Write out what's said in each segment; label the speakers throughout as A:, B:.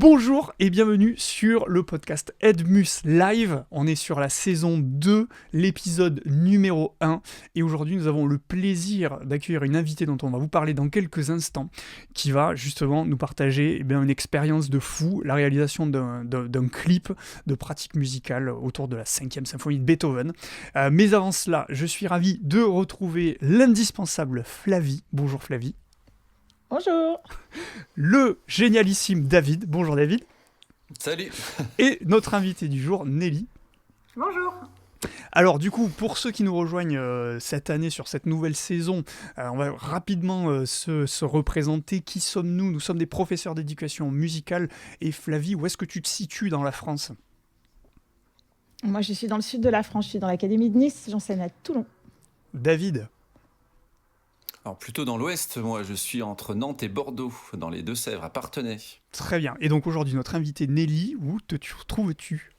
A: Bonjour et bienvenue sur le podcast Edmus Live. On est sur la saison 2, l'épisode numéro 1. Et aujourd'hui, nous avons le plaisir d'accueillir une invitée dont on va vous parler dans quelques instants, qui va justement nous partager une expérience de fou, la réalisation d'un clip de pratique musicale autour de la 5e symphonie de Beethoven. Mais avant cela, je suis ravi de retrouver l'indispensable Flavie. Bonjour Flavie.
B: Bonjour.
A: Le génialissime David. Bonjour David.
C: Salut.
A: Et notre invité du jour, Nelly.
D: Bonjour.
A: Alors du coup, pour ceux qui nous rejoignent cette année sur cette nouvelle saison, on va rapidement se représenter. Qui sommes-nous ? Nous sommes des professeurs d'éducation musicale. Et Flavie, où est-ce que tu te situes dans la France ?
B: Moi, je suis dans le sud de la France, je suis dans l'Académie de Nice, j'enseigne à Toulon.
A: David.
C: Alors plutôt dans l'ouest, moi je suis entre Nantes et Bordeaux, dans les Deux-Sèvres, à Parthenay.
A: Très bien. Et donc aujourd'hui, notre invitée Nelly, où te trouves-tu ?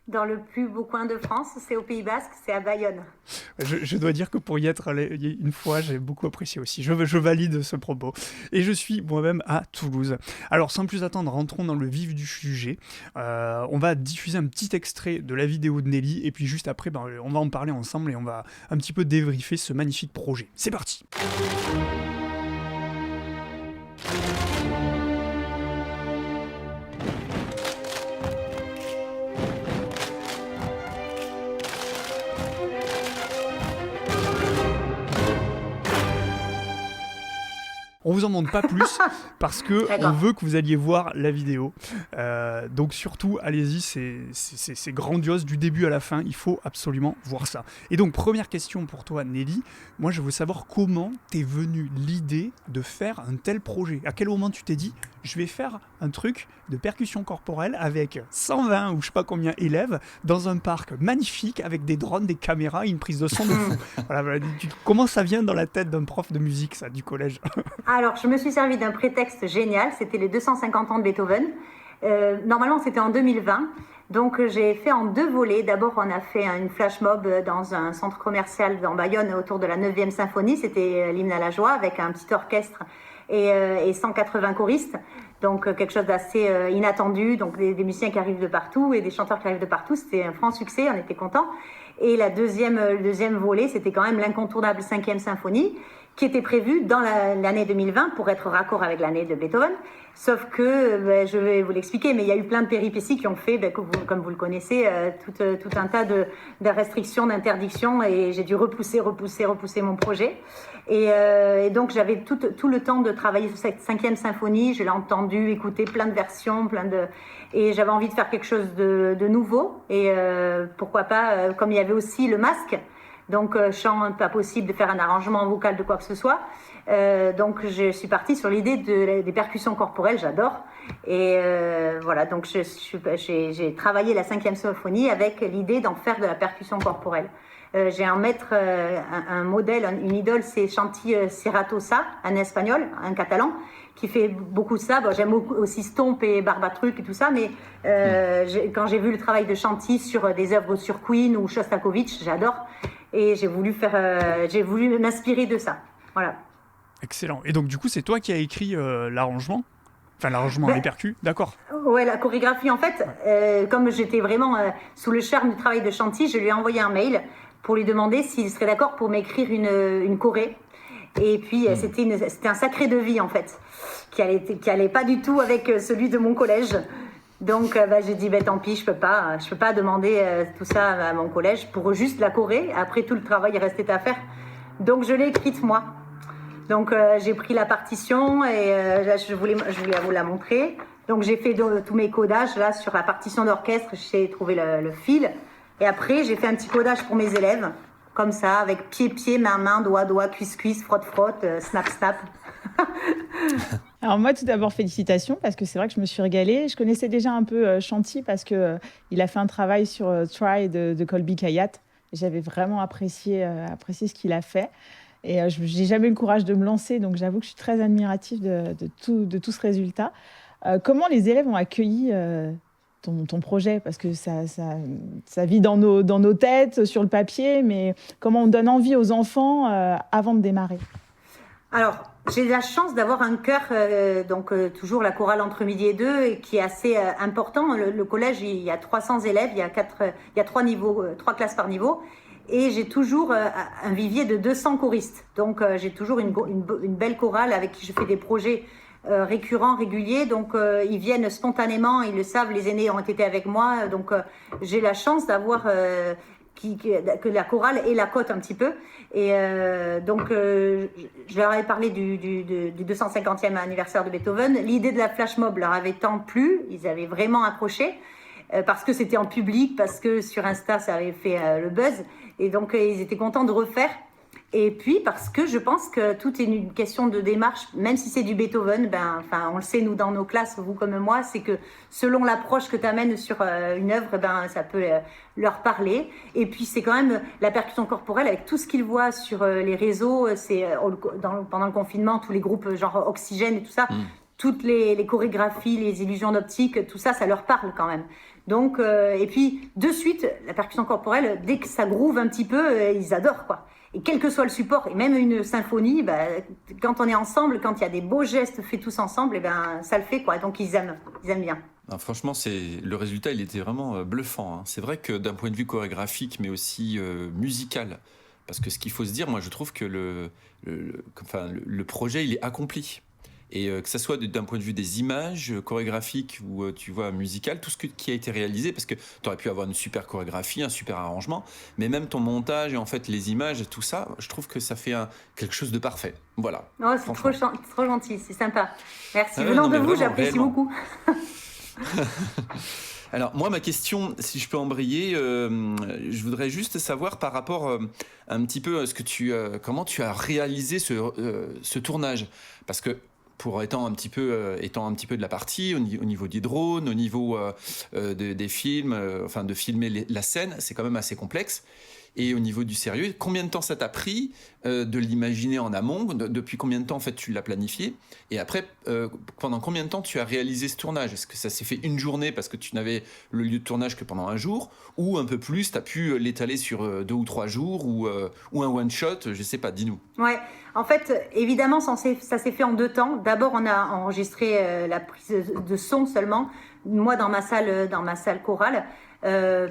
D: Dans le plus beau coin de France, c'est au Pays Basque, c'est à Bayonne.
A: Je dois dire que pour y être allé une fois, j'ai beaucoup apprécié aussi. Je valide ce propos. Et je suis moi-même à Toulouse. Alors, sans plus attendre, rentrons dans le vif du sujet. On va diffuser un petit extrait de la vidéo de Nelly. Et puis juste après, on va en parler ensemble et on va un petit peu débriefer ce magnifique projet. C'est parti. On vous en montre pas plus parce que on veut que vous alliez voir la vidéo. Donc surtout, allez-y, c'est grandiose du début à la fin. Il faut absolument voir ça. Et donc première question pour toi, Nelly. Moi, je veux savoir comment t'es venue l'idée de faire un tel projet. À quel moment tu t'es dit, je vais faire un truc de percussion corporelle avec 120 ou je sais pas combien élèves dans un parc magnifique avec des drones, des caméras et une prise de son de fou. Voilà, comment ça vient dans la tête d'un prof de musique, ça, du collège?
D: Alors, je me suis servi d'un prétexte génial, c'était les 250 ans de Beethoven. Normalement, c'était en 2020. Donc, j'ai fait en 2 volets. D'abord, on a fait une flash mob dans un centre commercial dans Bayonne autour de la 9e symphonie. C'était l'hymne à la joie avec un petit orchestre et 180 choristes. Donc, quelque chose d'assez inattendu. Donc, des musiciens qui arrivent de partout et des chanteurs qui arrivent de partout. C'était un franc succès, on était contents. Et le deuxième volet, c'était quand même l'incontournable 5e symphonie, qui était prévu dans l'année 2020 pour être raccord avec l'année de Beethoven. Sauf que, je vais vous l'expliquer, mais il y a eu plein de péripéties qui ont fait, comme vous le connaissez, tout un tas de restrictions, d'interdictions, et j'ai dû repousser mon projet. Et donc, j'avais tout le temps de travailler sur cette 5e symphonie. Je l'ai entendu, écouté plein de versions, et j'avais envie de faire quelque chose de nouveau. Et pourquoi pas, comme il y avait aussi le masque, donc chant, pas possible de faire un arrangement vocal de quoi que ce soit. Donc je suis partie sur l'idée des percussions corporelles, j'adore. Et voilà, donc j'ai travaillé la 5e symphonie avec l'idée d'en faire de la percussion corporelle. J'ai un maître, un modèle, une idole, c'est Chanti Serratosa, un espagnol, un catalan, qui fait beaucoup de ça. Bon, j'aime aussi Stomp et Barbatruc et tout ça, mais quand j'ai vu le travail de Chanti sur des œuvres sur Queen ou Shostakovich, j'adore. Et j'ai voulu m'inspirer de ça. Voilà.
A: Excellent. Et donc, du coup, c'est toi qui as écrit l'arrangement ? Enfin, l'arrangement des percus, d'accord.
D: Ouais, la chorégraphie, en fait, comme j'étais vraiment sous le charme du travail de Chanty, je lui ai envoyé un mail pour lui demander s'il serait d'accord pour m'écrire une choré. Et puis, c'était un sacré devis, en fait, qui allait pas du tout avec celui de mon collège. Donc, j'ai dit, tant pis, je peux pas demander tout ça à mon collège pour juste la choré. Après, tout le travail restait à faire. Donc, je l'ai écrite, moi. Donc, j'ai pris la partition et là, je voulais vous la montrer. Donc, j'ai fait tous mes codages là sur la partition d'orchestre. J'ai trouvé le fil. Et après, j'ai fait un petit codage pour mes élèves. Comme ça, avec pied, main, doigt, cuisse, frotte, snap.
B: Alors moi, tout d'abord, félicitations, parce que c'est vrai que je me suis régalée. Je connaissais déjà un peu Chanty, parce qu'il a fait un travail sur Try de Colby Kayat. J'avais vraiment apprécié ce qu'il a fait. Et je n'ai jamais eu le courage de me lancer, donc j'avoue que je suis très admirative de tout ce résultat. Comment les élèves ont accueilli ton projet, parce que ça vit dans nos têtes, sur le papier, mais comment on donne envie aux enfants avant de démarrer?
D: Alors, j'ai la chance d'avoir un chœur, toujours la chorale entre midi et deux, qui est assez important. Le collège, il y a 300 élèves, il y a 3 niveaux, 3 classes par niveau. Et j'ai toujours un vivier de 200 choristes. Donc, j'ai toujours une belle chorale avec qui je fais des projets récurrents, réguliers. Donc, ils viennent spontanément, ils le savent, les aînés ont été avec moi. Donc, j'ai la chance d'avoir que la chorale ait la cote un petit peu. Et je leur avais parlé du 250e anniversaire de Beethoven. L'idée de la flash mob leur avait tant plu, ils avaient vraiment accroché. Parce que c'était en public, parce que sur Insta, ça avait fait le buzz. Et donc, ils étaient contents de refaire. Et puis, parce que je pense que tout est une question de démarche, même si c'est du Beethoven, on le sait, nous, dans nos classes, vous comme moi, c'est que selon l'approche que tu amènes sur une œuvre, ça peut leur parler. Et puis, c'est quand même la percussion corporelle, avec tout ce qu'ils voient sur les réseaux, pendant le confinement, tous les groupes genre Oxygène et tout ça, toutes les chorégraphies, les illusions d'optique, tout ça, ça leur parle quand même. Donc, et puis, de suite, la percussion corporelle, dès que ça groove un petit peu, ils adorent, quoi. Et quel que soit le support, et même une symphonie, quand on est ensemble, quand il y a des beaux gestes faits tous ensemble, ça le fait, quoi. Donc, ils aiment bien.
C: Non, franchement, le résultat, il était vraiment bluffant. Hein. C'est vrai que d'un point de vue chorégraphique, mais aussi musical, parce que ce qu'il faut se dire, moi, je trouve que le projet, il est accompli. Et que ça soit d'un point de vue des images chorégraphiques ou tu vois musical, tout ce qui a été réalisé, parce que tu aurais pu avoir une super chorégraphie, un super arrangement, mais même ton montage et en fait les images et tout ça, je trouve que ça fait quelque chose de parfait. Voilà.
D: Oh, c'est trop gentil, c'est sympa. Merci. Venant de vous, j'apprécie beaucoup.
C: Alors moi, ma question, si je peux embrayer, je voudrais juste savoir par rapport un petit peu à comment tu as réalisé ce tournage, parce que pour étant un petit peu de la partie au niveau des drones, au niveau des films, de filmer la scène, c'est quand même assez complexe. Et au niveau du sérieux, combien de temps ça t'a pris de l'imaginer en amont? Depuis combien de temps en fait tu l'as planifié? Et après, pendant combien de temps tu as réalisé ce tournage? Est-ce que ça s'est fait une journée parce que tu n'avais le lieu de tournage que pendant un jour, ou un peu plus, tu as pu l'étaler sur 2 ou 3 jours, ou un one-shot, je sais pas, dis-nous.
D: Ouais, en fait, évidemment, ça s'est fait en 2 temps. D'abord, on a enregistré la prise de son seulement, moi dans ma salle chorale.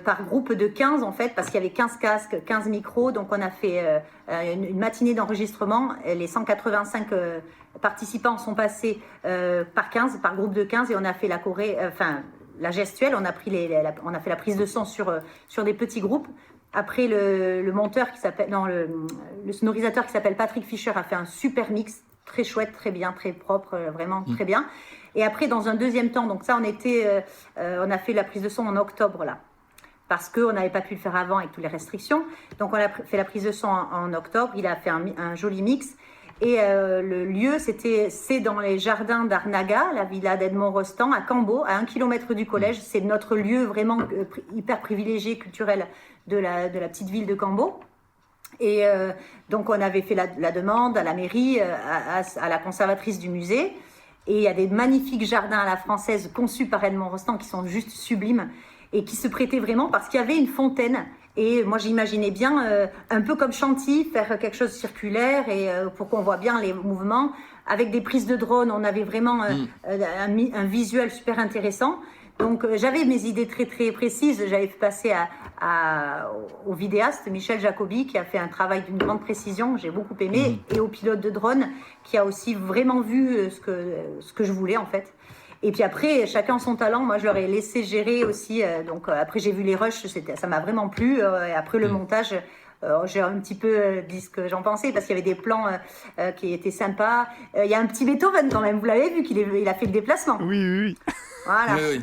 D: Par groupe de 15 en fait, parce qu'il y avait 15 casques, 15 micros, donc on a fait une matinée d'enregistrement. Les 185 participants sont passés par groupe de 15, et on a fait la gestuelle, on a fait la prise de son sur des petits groupes. Après, le monteur qui s'appelle, le sonorisateur qui s'appelle Patrick Fischer a fait un super mix, très chouette, très bien, très propre, vraiment très bien. Et après, dans un deuxième temps, donc ça, on a fait la prise de son en octobre, là, parce qu'on n'avait pas pu le faire avant avec toutes les restrictions. Donc, on a fait la prise de son en octobre. Il a fait un joli mix. Et le lieu, c'est dans les jardins d'Arnaga, la villa d'Edmond-Rostand, à Cambo, à 1 kilomètre du collège. C'est notre lieu vraiment hyper privilégié, culturel de la petite ville de Cambo. Et donc, on avait fait la demande à la mairie, à la conservatrice du musée. Et il y a des magnifiques jardins à la française conçus par Edmond Rostand qui sont juste sublimes et qui se prêtaient vraiment parce qu'il y avait une fontaine. Et moi, j'imaginais bien, un peu comme Chantilly, faire quelque chose de circulaire et pour qu'on voit bien les mouvements. Avec des prises de drone, on avait vraiment un visuel super intéressant. Donc, j'avais mes idées très, très précises. J'avais fait passer au vidéaste Michel Jacobi, qui a fait un travail d'une grande précision, j'ai beaucoup aimé, et au pilote de drone, qui a aussi vraiment vu ce que je voulais, en fait. Et puis après, chacun son talent. Moi, je leur ai laissé gérer aussi. Donc, après, j'ai vu les rushs, ça m'a vraiment plu. Et après, le montage... j'ai un petit peu dit ce que j'en pensais, parce qu'il y avait des plans qui étaient sympas. Il y a un petit Beethoven quand même, vous l'avez vu, il a fait le déplacement.
A: Oui.
D: Voilà.
C: Oui.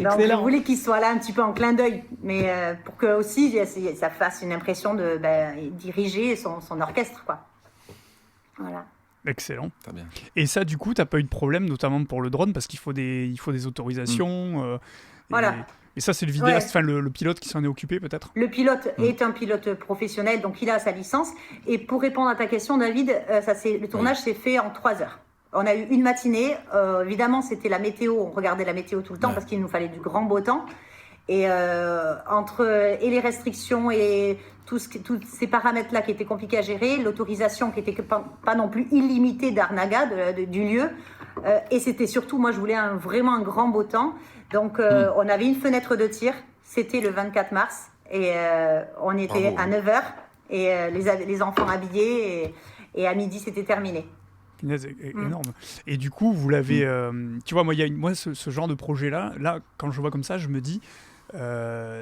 D: Donc je voulais qu'il soit là un petit peu en clin d'œil, mais pour que aussi ça fasse une impression de diriger son orchestre, quoi. Voilà.
A: Excellent.
C: Très bien.
A: Et ça, du coup, t'as pas eu de problème, notamment pour le drone, parce qu'il faut des autorisations.
D: Voilà.
A: Et ça, c'est le vidéaste, le pilote qui s'en est occupé, peut-être?
D: Le pilote est un pilote professionnel, donc il a sa licence. Et pour répondre à ta question, David, le tournage s'est fait en 3 heures. On a eu une matinée. Évidemment, c'était la météo. On regardait la météo tout le temps parce qu'il nous fallait du grand beau temps. Et entre les restrictions et tous ces paramètres-là qui étaient compliqués à gérer, l'autorisation qui était pas non plus illimitée d'Arnaga, du lieu, et c'était surtout, moi je voulais vraiment un grand beau temps. Donc on avait une fenêtre de tir, c'était le 24 mars, et on était à 9h, et les enfants habillés, et à midi c'était terminé.
A: Énorme. Et du coup, vous l'avez... tu vois, moi ce genre de projet-là, quand je vois comme ça, je me dis...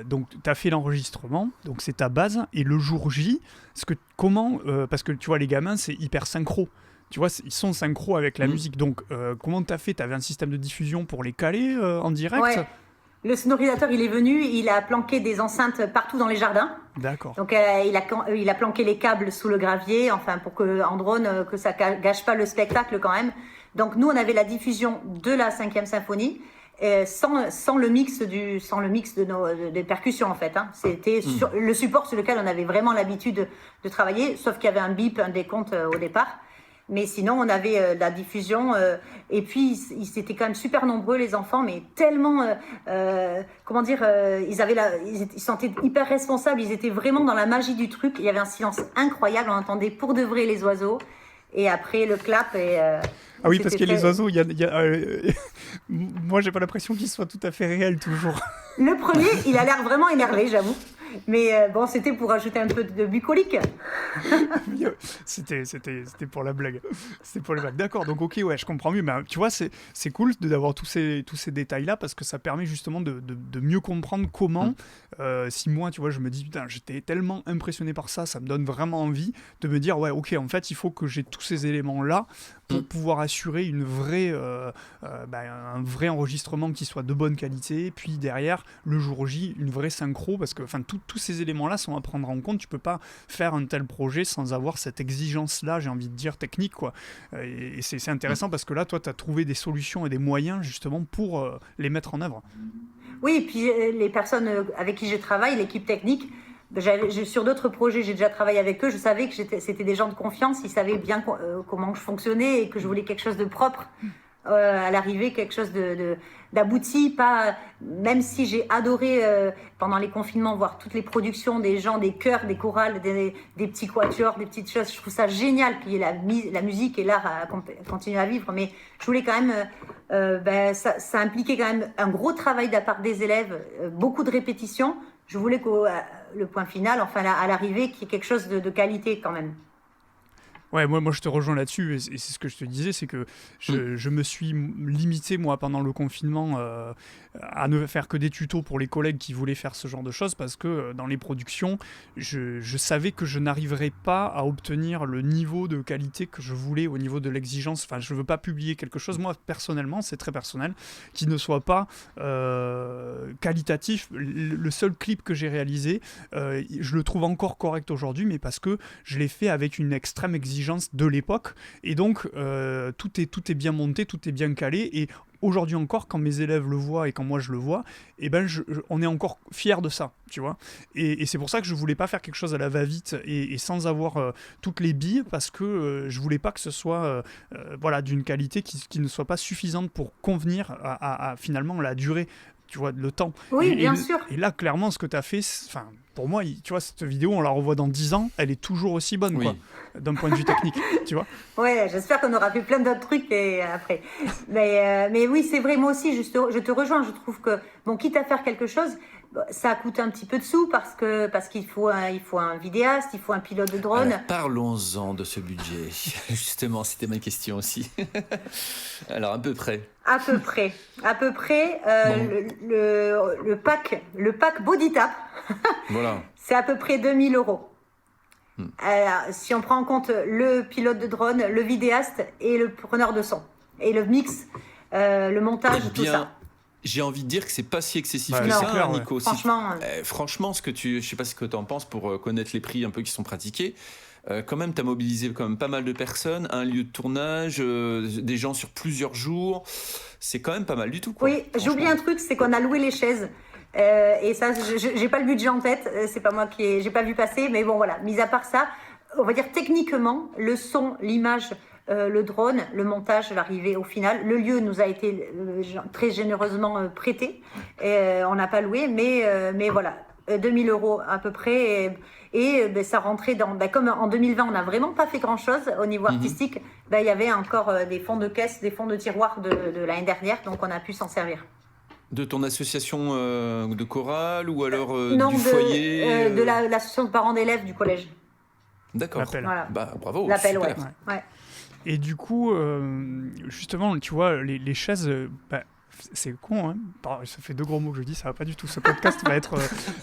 A: donc tu as fait l'enregistrement, donc c'est ta base, et le jour J, parce que tu vois les gamins c'est hyper synchro, tu vois ils sont synchro avec la musique, donc comment tu as fait? Tu avais un système de diffusion pour les caler en direct?
D: Ouais. Le sonorisateur il est venu, il a planqué des enceintes partout dans les jardins.
A: D'accord.
D: Donc il a planqué les câbles sous le gravier, enfin pour que en drone que ça gâche pas le spectacle quand même. Donc nous on avait la diffusion de la 5e symphonie. Sans le mix des percussions en fait, hein. C'était le support sur lequel on avait vraiment l'habitude de travailler, sauf qu'il y avait un bip, un décompte au départ, mais sinon on avait la diffusion, et puis ils étaient quand même super nombreux les enfants, mais tellement ils se sentaient hyper responsables, ils étaient vraiment dans la magie du truc. Il y avait un silence incroyable, on entendait pour de vrai les oiseaux, et après le clap et
A: ah oui, parce qu'il y a les oiseaux, moi j'ai pas l'impression qu'ils soient tout à fait réels toujours.
D: Le premier, il a l'air vraiment énervé, j'avoue. Mais bon, c'était pour ajouter un peu de bucolique.
A: C'était pour la blague. C'était pour la blague. D'accord, donc ok, ouais, je comprends mieux. Mais tu vois, c'est cool d'avoir tous ces détails-là parce que ça permet justement de mieux comprendre comment, si moi, tu vois, je me dis, putain, j'étais tellement impressionné par ça, ça me donne vraiment envie de me dire, ouais, ok, en fait, il faut que j'ai tous ces éléments-là pour pouvoir assurer un vrai enregistrement qui soit de bonne qualité, puis derrière, le jour J, une vraie synchro, parce que tous ces éléments-là sont à prendre en compte. Tu peux pas faire un tel projet sans avoir cette exigence-là, j'ai envie de dire, technique, quoi. Et c'est intéressant parce que là, toi, tu as trouvé des solutions et des moyens, justement, pour les mettre en œuvre.
D: Oui, et puis les personnes avec qui je travaille, l'équipe technique, sur d'autres projets, j'ai déjà travaillé avec eux, je savais que c'était des gens de confiance, ils savaient bien comment je fonctionnais et que je voulais quelque chose de propre à l'arrivée, quelque chose d'abouti, même si j'ai adoré pendant les confinements voir toutes les productions des gens, des chœurs, des chorales, des petits quatuors, des petites choses, je trouve ça génial qu'il y ait la musique et l'art à continuer à vivre, mais je voulais quand même, ça impliquait quand même un gros travail de la part des élèves, beaucoup de répétitions. Je voulais que le point final, enfin à l'arrivée, qu'il y ait quelque chose de qualité quand même.
A: Ouais, moi je te rejoins là-dessus, et c'est ce que je te disais, c'est que je me suis limité, moi, pendant le confinement, à ne faire que des tutos pour les collègues qui voulaient faire ce genre de choses, parce que dans les productions, je savais que je n'arriverais pas à obtenir le niveau de qualité que je voulais au niveau de l'exigence. Enfin, je ne veux pas publier quelque chose, moi, personnellement, c'est très personnel, qui ne soit pas qualitatif. Le seul clip que j'ai réalisé, je le trouve encore correct aujourd'hui, mais parce que je l'ai fait avec une extrême exigence de l'époque, et donc tout est bien monté, tout est bien calé, et aujourd'hui encore, quand mes élèves le voient et quand moi je le vois, on est encore fiers de ça, tu vois. Et c'est pour ça que je voulais pas faire quelque chose à la va-vite et sans avoir toutes les billes, parce que je voulais pas que ce soit d'une qualité qui ne soit pas suffisante pour convenir à finalement la durée, tu vois, le temps.
D: Oui, bien sûr.
A: Et là, clairement, ce que tu as fait, pour moi, tu vois, cette vidéo, on la revoit dans 10 ans, elle est toujours aussi bonne, quoi, d'un point de vue technique, tu vois.
D: Ouais, j'espère qu'on aura fait plein d'autres trucs après. Mais oui, c'est vrai, moi aussi, je te rejoins. Je trouve que, quitte à faire quelque chose, ça coûte un petit peu de sous parce qu'il faut un vidéaste, il faut un pilote de drone.
C: Alors, parlons-en de ce budget. Justement, c'était ma question aussi. Alors, à peu près.
D: À peu près. Le pack BodyTap,
C: voilà.
D: C'est à peu près 2 000 euros. Alors, si on prend en compte le pilote de drone, le vidéaste et le preneur de son, et le mix, le montage, tout ça.
C: J'ai envie de dire que c'est pas si excessif que
D: ça,
C: hein, Nico.
D: Franchement,
C: franchement, je sais pas ce que tu en penses pour connaître les prix un peu qui sont pratiqués. Quand même, tu as mobilisé quand même pas mal de personnes, un lieu de tournage, des gens sur plusieurs jours. C'est quand même pas mal du tout, quoi.
D: Oui, j'oublie un truc, c'est qu'on a loué les chaises. Et ça, j'ai pas le budget en tête. C'est pas moi j'ai pas vu passer. Mais bon, voilà. Mis à part ça, on va dire techniquement, le son, l'image, le drone, le montage, l'arrivée au final. Le lieu nous a été très généreusement prêté. On n'a pas loué, mais voilà, 2 000 € à peu près. Et ça rentrait dans... comme en 2020, on n'a vraiment pas fait grand-chose au niveau artistique, il y avait encore des fonds de caisse, des fonds de tiroir de l'année dernière, donc on a pu s'en servir.
C: De ton association de chorale ou alors
D: non,
C: du foyer
D: de l'association de parents d'élèves du collège.
C: D'accord.
A: L'appel.
D: Voilà.
C: Bravo.
D: L'appel,
C: super.
D: ouais.
A: Et du coup, justement, tu vois, les chaises, c'est con, hein. Ça fait 2 gros mots que je dis, ça va pas du tout. Ce podcast va être...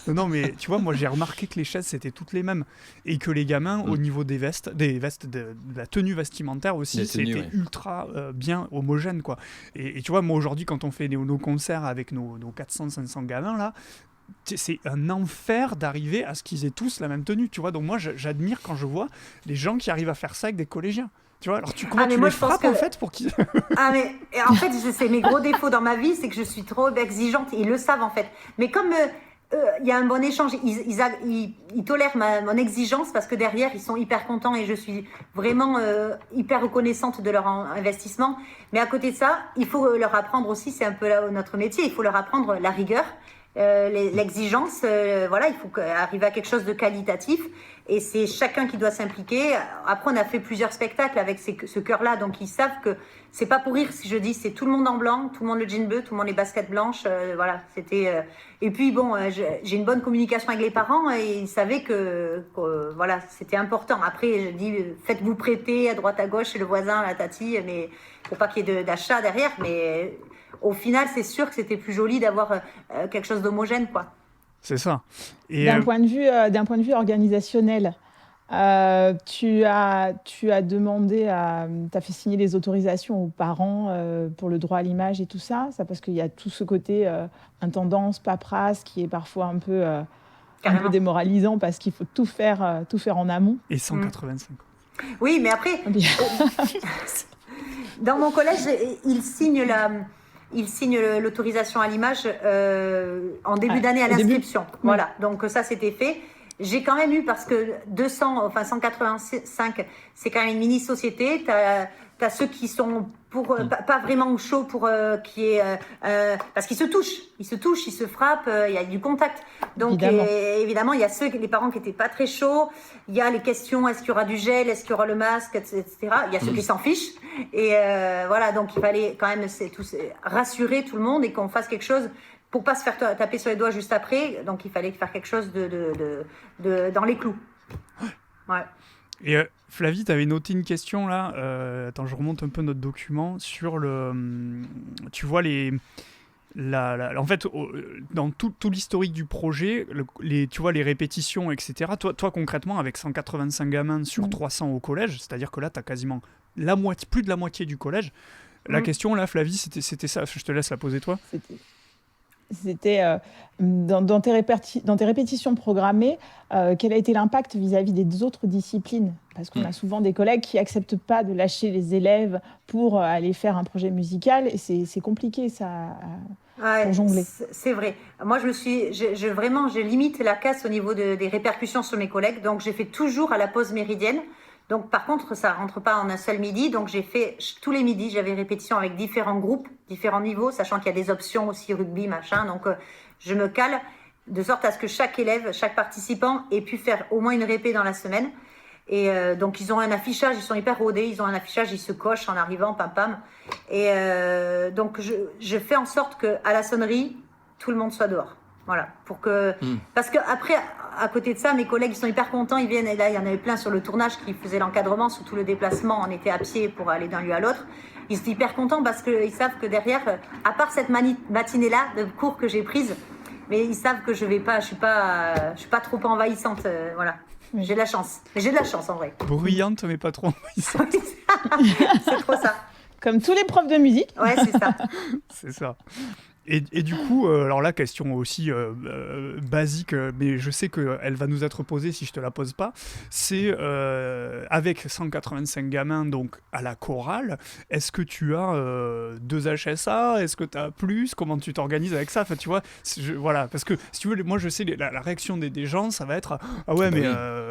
A: Non, mais tu vois, moi j'ai remarqué que les chaises c'était toutes les mêmes et que les gamins, au niveau des vestes, de la tenue vestimentaire aussi, c'était ultra bien homogène, quoi. Et tu vois, moi aujourd'hui, quand on fait nos concerts avec nos 400-500 gamins là, c'est un enfer d'arriver à ce qu'ils aient tous la même tenue, tu vois. Donc moi j'admire quand je vois les gens qui arrivent à faire ça avec des collégiens. Tu vois, alors tu les frappes en fait pour qu'ils...
D: mais en fait, c'est mes gros défauts dans ma vie, c'est que je suis trop exigeante, ils le savent en fait. Mais comme il y a un bon échange, ils tolèrent mon exigence parce que derrière, ils sont hyper contents et je suis vraiment hyper reconnaissante de leur investissement. Mais à côté de ça, il faut leur apprendre aussi, c'est un peu là notre métier, il faut leur apprendre la rigueur. L'exigence, il faut arriver à quelque chose de qualitatif et c'est chacun qui doit s'impliquer. Après, on a fait plusieurs spectacles avec ce chœur-là, donc ils savent que c'est pas pour rire si je dis c'est tout le monde en blanc, tout le monde le jean bleu, tout le monde les baskets blanches, c'était... Et puis bon, j'ai une bonne communication avec les parents et ils savaient que c'était important. Après, je dis faites-vous prêter à droite à gauche chez le voisin, la tati, mais faut pas qu'il y ait d'achat derrière, mais... Au final, c'est sûr que c'était plus joli d'avoir quelque chose d'homogène, quoi.
A: C'est ça. Et
B: d'un point de vue organisationnel, tu as demandé t'as fait signer les autorisations aux parents pour le droit à l'image et tout ça parce qu'il y a tout ce côté intendance, paperasse qui est parfois un peu démoralisant parce qu'il faut tout faire en amont.
A: Et 185.
D: Oui, mais après, dans mon collège, ils signent l'autorisation à l'image en début d'année à l'inscription. Voilà, donc ça c'était fait. J'ai quand même eu, parce que 185, c'est quand même une mini-société. T'as ceux qui sont pas vraiment chauds pour parce qu'ils se touchent, ils se frappent, il y a du contact. Donc évidemment, il y a les parents qui étaient pas très chauds. Il y a les questions, est-ce qu'il y aura du gel, est-ce qu'il y aura le masque, etc. Il y a ceux qui s'en fichent. Et donc il fallait quand même rassurer tout le monde et qu'on fasse quelque chose pour pas se faire taper sur les doigts juste après. Donc il fallait faire quelque chose de dans les clous. Ouais.
A: Et Flavie, tu avais noté une question là. Attends, je remonte un peu notre document sur tu vois en fait, dans tout l'historique du projet, tu vois les répétitions, etc. Toi concrètement, avec 185 gamins sur 300 au collège, c'est-à-dire que là, tu as quasiment plus de la moitié du collège. La question là, Flavie, c'était ça. Je te laisse la poser toi.
B: C'était dans tes répétitions programmées, quel a été l'impact vis-à-vis des autres disciplines ? Parce qu'on a souvent des collègues qui n'acceptent pas de lâcher les élèves pour aller faire un projet musical et c'est compliqué ça pour jongler.
D: C'est vrai. Moi, je limite la casse au niveau des répercussions sur mes collègues, donc j'ai fait toujours à la pause méridienne. Donc, par contre, ça rentre pas en un seul midi. Donc, j'ai fait tous les midis, j'avais répétition avec différents groupes, différents niveaux, sachant qu'il y a des options aussi rugby, machin. Donc, je me cale de sorte à ce que chaque élève, chaque participant ait pu faire au moins une répé dans la semaine. Et donc, ils ont un affichage, ils sont hyper rodés, ils ont un affichage, ils se cochent en arrivant, pam pam. Et donc, je fais en sorte qu'à la sonnerie, tout le monde soit dehors. Voilà, pour que parce que après, à côté de ça, mes collègues ils sont hyper contents, ils viennent et là il y en avait plein sur le tournage qui faisaient l'encadrement sur tout le déplacement, on était à pied pour aller d'un lieu à l'autre. Ils étaient hyper contents parce qu'ils savent que derrière, à part cette matinée-là de cours que j'ai prise, mais ils savent que je suis pas trop envahissante, voilà. J'ai de la chance en vrai.
A: Bruyante mais pas trop envahissante.
D: C'est trop ça.
B: Comme tous les profs de musique.
D: Ouais, c'est ça.
A: C'est ça. Et du coup, alors là, question aussi basique, mais je sais qu'elle va nous être posée si je te la pose pas, c'est avec 185 gamins donc à la chorale, est-ce que tu as 2 HSA? Est-ce que tu as plus? Comment tu t'organises avec ça? Enfin, tu vois, voilà, parce que si tu veux, moi je sais, la réaction des gens, ça va être ah ouais, mais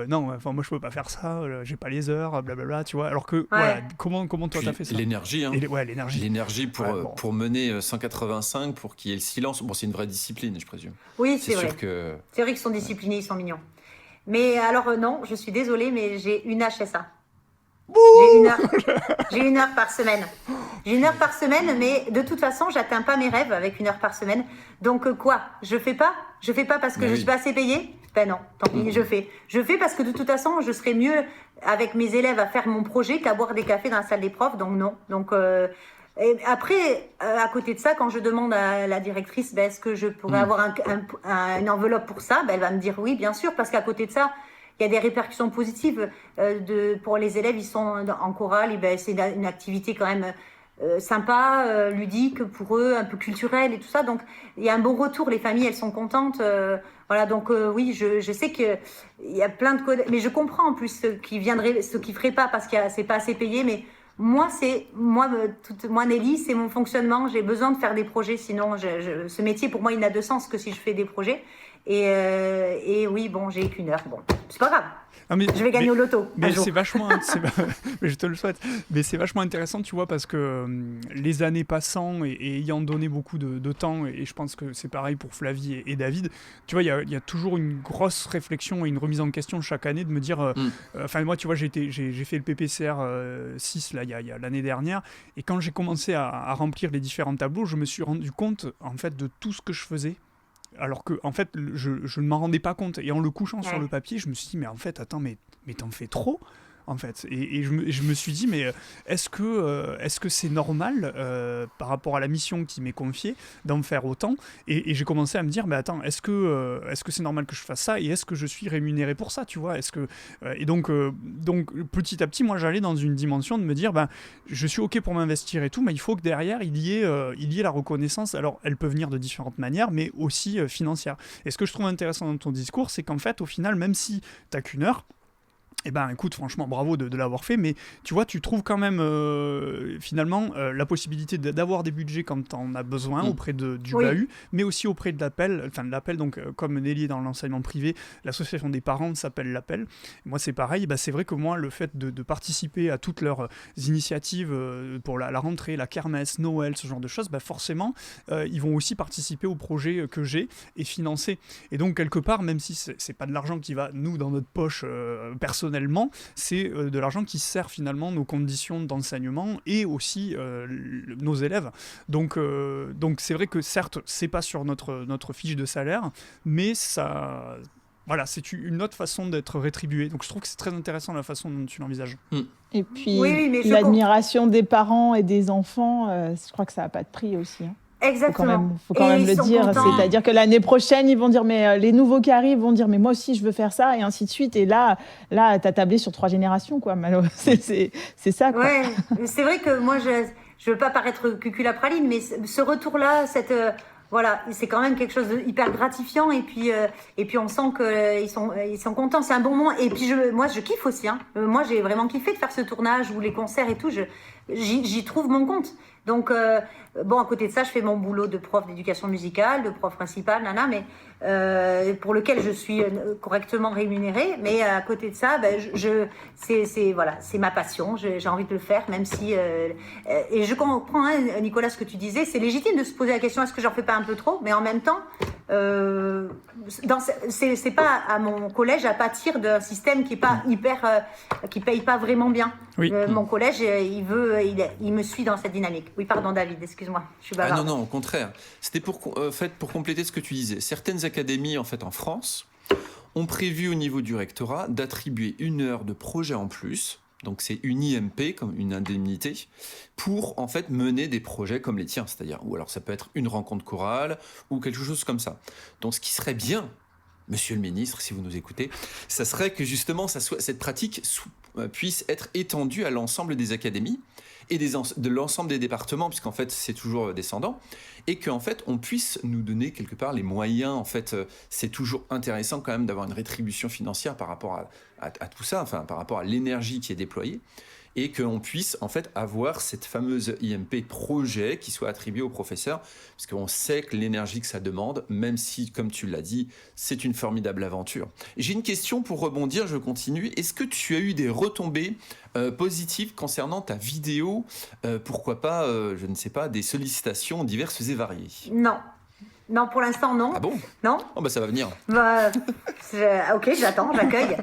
A: non, enfin, moi je peux pas faire ça, j'ai pas les heures, blablabla, tu vois, alors que voilà, comment toi t'as fait ça?
C: L'énergie, hein.
A: L'énergie.
C: L'énergie pour mener 185, pour qu'il y ait le silence. Bon, c'est une vraie discipline, je présume.
D: Oui, c'est vrai.
C: Que...
D: C'est vrai qu'ils sont disciplinés, ils sont mignons. Mais alors non, je suis désolée, mais j'ai une HSA. J'ai 1 heure par semaine. J'ai 1 heure par semaine, mais de toute façon, j'atteins pas mes rêves avec 1 heure par semaine. Donc quoi? Je fais pas parce que je suis pas assez payée? Ben non, tant pis, je fais. Je fais parce que de toute façon, je serais mieux avec mes élèves à faire mon projet qu'à boire des cafés dans la salle des profs. Donc non. Donc et après, à côté de ça, quand je demande à la directrice, est-ce que je pourrais avoir une enveloppe pour ça, elle va me dire oui, bien sûr, parce qu'à côté de ça, il y a des répercussions positives pour les élèves. Ils sont en chorale, et c'est une activité quand même sympa, ludique pour eux, un peu culturelle et tout ça. Donc, il y a un bon retour. Les familles, elles sont contentes. Voilà, donc oui, je sais qu'il y a plein de codes. Mais je comprends en plus ceux qui feraient pas parce que c'est pas assez payé. Mais moi, Nelly, c'est mon fonctionnement. J'ai besoin de faire des projets. Sinon, ce métier, pour moi, il n'a de sens que si je fais des projets. Et oui, bon, j'ai qu'1 heure. Bon, c'est pas grave. Non, je vais gagner au loto.
A: Mais c'est vachement. Mais je te le souhaite. Mais c'est vachement intéressant, tu vois, parce que les années passant et ayant donné beaucoup de temps, et je pense que c'est pareil pour Flavie et David, tu vois, il y a toujours une grosse réflexion et une remise en question chaque année de me dire. Enfin, moi, tu vois, j'ai fait le PPCR 6 là, il y a l'année dernière, et quand j'ai commencé à remplir les différents tableaux, je me suis rendu compte, en fait, de tout ce que je faisais. Alors que, en fait, je ne m'en rendais pas compte. Et en le couchant sur le papier, je me suis dit, mais en fait, attends, mais t'en fais trop, en fait. Et je me suis dit, mais est-ce que c'est normal, par rapport à la mission qui m'est confiée, d'en faire autant? Et j'ai commencé à me dire, mais attends, est-ce que c'est normal que je fasse ça? Et est-ce que je suis rémunéré pour ça, tu vois? Et donc, petit à petit, moi, j'allais dans une dimension de me dire, je suis OK pour m'investir et tout, mais il faut que derrière, il y ait la reconnaissance. Alors, elle peut venir de différentes manières, mais aussi financière. Et ce que je trouve intéressant dans ton discours, c'est qu'en fait, au final, même si tu n'as qu'1 heure, eh ben, écoute, franchement, bravo de l'avoir fait, mais tu vois, tu trouves quand même, finalement, la possibilité d'avoir des budgets quand t'en as besoin auprès du BAHU, mais aussi auprès de l'APEL, donc, comme Nelly est dans l'enseignement privé, l'association des parents s'appelle l'APEL. Moi, c'est pareil, c'est vrai que moi, le fait de participer à toutes leurs initiatives pour la rentrée, la kermesse, Noël, ce genre de choses, forcément, ils vont aussi participer au projet que j'ai et financer. Et donc, quelque part, même si c'est pas de l'argent qui va, nous, dans notre poche personnelle, c'est de l'argent qui sert finalement nos conditions d'enseignement et aussi nos élèves. Donc c'est vrai que certes, c'est pas sur notre fiche de salaire, mais ça... Voilà, c'est une autre façon d'être rétribué. Donc je trouve que c'est très intéressant la façon dont tu l'envisages.
B: Et puis l'admiration des parents et des enfants, je crois que ça n'a pas de prix aussi.
D: Exactement.
B: Faut quand même le dire. C'est-à-dire que l'année prochaine, ils vont dire, mais les nouveaux qui arrivent vont dire, mais moi aussi, je veux faire ça, et ainsi de suite. Et là, t'as tablé sur 3 générations, quoi. C'est ça, quoi.
D: Ouais, c'est vrai que moi, je veux pas paraître cuculapraline, mais ce retour-là, voilà, c'est quand même quelque chose de hyper gratifiant. Et puis on sent qu'ils sont contents. C'est un bon moment. Et puis moi, je kiffe aussi. Moi, j'ai vraiment kiffé de faire ce tournage ou les concerts et tout. J'y trouve mon compte. Donc, bon, à côté de ça, je fais mon boulot de prof d'éducation musicale, de prof principal, mais pour lequel je suis correctement rémunérée. Mais à côté de ça, c'est ma passion. J'ai envie de le faire, même si... et je comprends, Nicolas, ce que tu disais. C'est légitime de se poser la question, est-ce que j'en fais pas un peu trop? Mais en même temps, c'est pas à mon collège à pâtir d'un système qui est pas qui paye pas vraiment bien.
A: Oui.
D: Mon collège, il me suit dans cette dynamique. Oui, pardon, David, excuse-moi, je suis bavarde.
C: Non, au contraire. C'était pour compléter ce que tu disais. Certaines académies, en France, ont prévu au niveau du rectorat d'attribuer 1 heure de projet en plus. Donc c'est une IMP, comme une indemnité, pour en fait mener des projets comme les tiens. C'est-à-dire, ou alors ça peut être une rencontre chorale ou quelque chose comme ça. Donc ce qui serait bien, Monsieur le ministre, si vous nous écoutez, ça serait que justement cette pratique puisse être étendue à l'ensemble des académies et de l'ensemble des départements, puisqu'en fait c'est toujours descendant, et qu'en fait on puisse nous donner quelque part les moyens. En fait, c'est toujours intéressant quand même d'avoir une rétribution financière par rapport à tout ça, enfin par rapport à l'énergie qui est déployée, et qu'on puisse en fait avoir cette fameuse IMP projet qui soit attribuée aux professeurs, parce qu'on sait que l'énergie que ça demande, même si, comme tu l'as dit, c'est une formidable aventure. J'ai une question pour rebondir, je continue. Est-ce que tu as eu des retombées positives concernant ta vidéo, pourquoi pas, je ne sais pas, des sollicitations diverses et variées?
D: Non, pour l'instant, non.
C: Ah bon?
D: Non.
C: Oh bah ça va venir.
D: Ok, j'attends, j'accueille.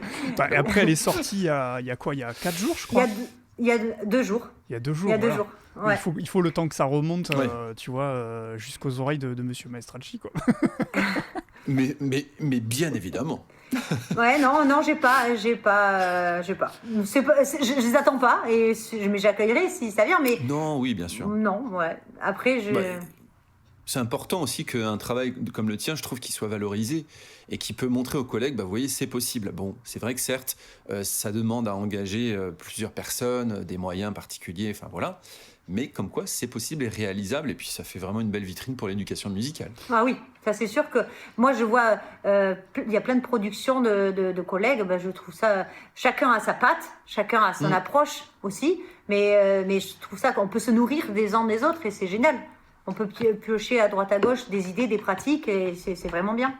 A: Et après, elle est sortie il y a quoi? Il y a 4 jours, je crois.
D: Il y a 2 jours.
A: Il y a 2 jours.
D: Il y a 2
A: voilà.
D: jours. Ouais.
A: Il faut le temps que ça remonte, tu vois, jusqu'aux oreilles de Monsieur Maestracci, quoi.
C: mais bien évidemment.
D: Ouais, non, j'ai pas. Je les attends pas, mais j'accueillerai si ça vient, mais.
C: Non, oui, bien sûr.
D: Non, ouais. Après,
C: c'est important aussi qu'un travail comme le tien, je trouve, qu'il soit valorisé et qui peut montrer aux collègues, vous voyez, c'est possible. Bon, c'est vrai que certes, ça demande à engager plusieurs personnes, des moyens particuliers, enfin voilà. Mais comme quoi, c'est possible et réalisable, et puis ça fait vraiment une belle vitrine pour l'éducation musicale.
D: Ah oui, ça c'est sûr que moi je vois, il y a plein de productions de collègues, je trouve ça, chacun a sa patte, chacun a son approche aussi, mais je trouve ça qu'on peut se nourrir des uns des autres et c'est génial. On peut piocher à droite à gauche des idées, des pratiques et c'est vraiment bien.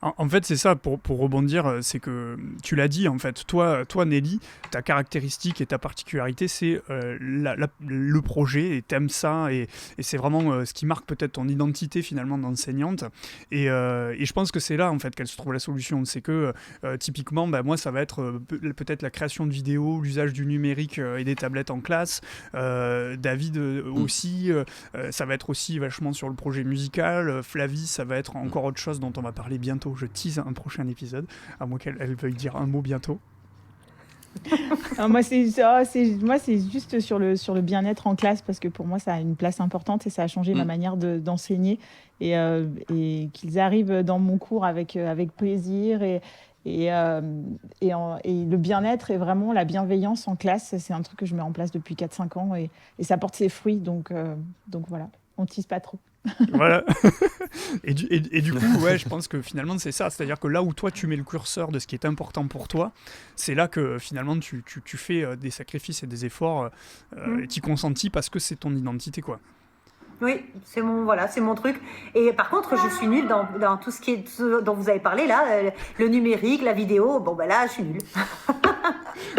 A: En fait, c'est ça, pour rebondir, c'est que tu l'as dit, en fait, toi Nelly, ta caractéristique et ta particularité, c'est le projet, et t'aimes ça, et c'est vraiment ce qui marque peut-être ton identité finalement d'enseignante, et je pense que c'est là, en fait, qu'elle se trouve la solution, c'est que typiquement, moi, ça va être peut-être la création de vidéos, l'usage du numérique et des tablettes en classe, David aussi, ça va être aussi vachement sur le projet musical, Flavie, ça va être encore autre chose dont on va parler bientôt. Je tease un prochain épisode, à moins qu'elle veuille dire un mot bientôt.
B: Moi, c'est juste sur le bien-être en classe, parce que pour moi, ça a une place importante et ça a changé ma manière d'enseigner. Et qu'ils arrivent dans mon cours avec plaisir et le bien-être et vraiment la bienveillance en classe, c'est un truc que je mets en place depuis 4-5 ans et ça porte ses fruits. Donc voilà, on tease pas trop.
A: Voilà. et du coup, ouais, je pense que finalement c'est ça, c'est-à-dire que là où toi tu mets le curseur de ce qui est important pour toi, c'est là que finalement tu fais des sacrifices et des efforts et t'y consentis parce que c'est ton identité, quoi.
D: Oui, c'est mon truc. Et par contre, je suis nulle dans tout ce dont vous avez parlé là, le numérique, la vidéo. Bon, là, je suis nulle.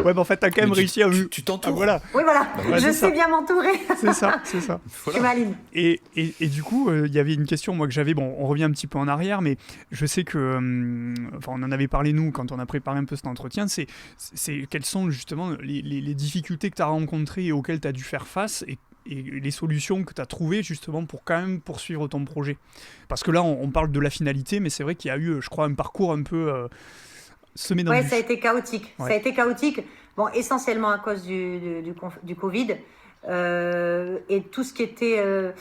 A: Ouais, en fait, t'as quand même réussi à...
C: Tu t'entoures.
A: Ah, voilà.
D: Oui, voilà. Je sais bien m'entourer.
A: C'est ça.
C: Voilà.
D: Je suis maline.
A: Et du coup, il y avait une question, moi, que j'avais. Bon, on revient un petit peu en arrière, mais je sais que... on en avait parlé, nous, quand on a préparé un peu cet entretien. C'est quelles sont, justement, les difficultés que tu as rencontrées et auxquelles tu as dû faire face et les solutions que tu as trouvées justement pour quand même poursuivre ton projet. Parce que là, on parle de la finalité, mais c'est vrai qu'il y a eu, je crois, un parcours un peu semé dans
D: ça a été chaotique. Ouais. Ça a été chaotique, bon, essentiellement à cause du Covid. Et tout ce qui était,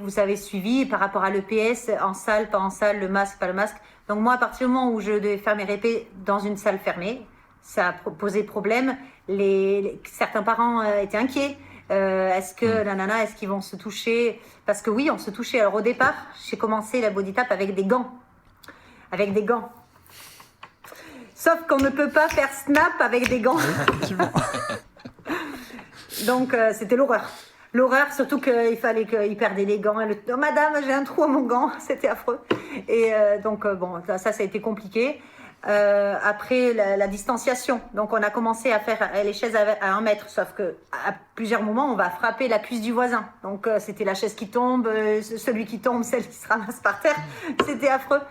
D: vous avez suivi par rapport à l'EPS, en salle, pas en salle, le masque, pas le masque. Donc moi, à partir du moment où je devais faire mes répés dans une salle fermée, ça a posé problème. Certains parents étaient inquiets. Est-ce qu'ils vont se toucher? Parce que oui, on se touchait. Alors au départ, j'ai commencé la body tap avec des gants. Sauf qu'on ne peut pas faire snap avec des gants. Donc c'était l'horreur. L'horreur, surtout qu'il fallait qu'il perdait les gants. Oh, madame, j'ai un trou à mon gant. C'était affreux. Et donc ça a été compliqué. Après la distanciation, donc on a commencé à faire les chaises à 1 mètre, sauf que à plusieurs moments on va frapper la cuisse du voisin, donc c'était la chaise qui tombe, celui qui tombe, celle qui se ramasse par terre, c'était affreux.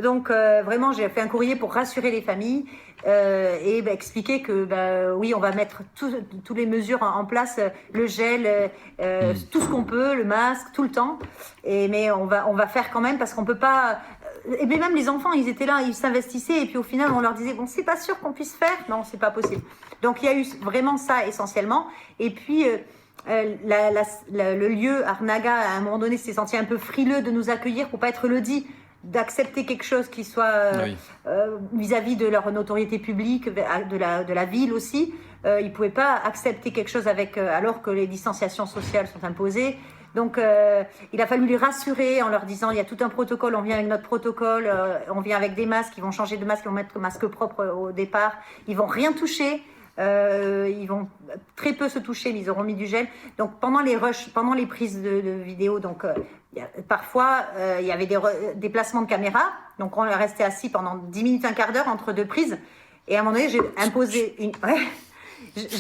D: Donc vraiment j'ai fait un courrier pour rassurer les familles et expliquer que oui, on va mettre toutes les mesures en place, le gel, tout ce qu'on peut, le masque, tout le temps, mais on va faire quand même, parce qu'on peut pas. Et bien même les enfants, ils étaient là, ils s'investissaient, et puis au final on leur disait bon, c'est pas sûr qu'on puisse faire. Non, c'est pas possible. Donc il y a eu vraiment ça essentiellement. Et puis le lieu Arnaga, à un moment donné, s'est senti un peu frileux de nous accueillir pour pas être le dit. d'accepter quelque chose qui soit vis-à-vis de leur notoriété publique, de la ville aussi. Ils ne pouvaient pas accepter quelque chose alors que les distanciations sociales sont imposées. Donc, il a fallu les rassurer en leur disant, il y a tout un protocole, on vient avec notre protocole, on vient avec des masques, ils vont changer de masque, ils vont mettre le masque propre au départ, ils vont rien toucher, ils vont très peu se toucher, mais ils auront mis du gel. Donc, pendant les prises de vidéo, donc, parfois, il y avait des placements de caméra, donc on est resté assis pendant 10 minutes, un quart d'heure entre deux prises, et à un moment donné, j'ai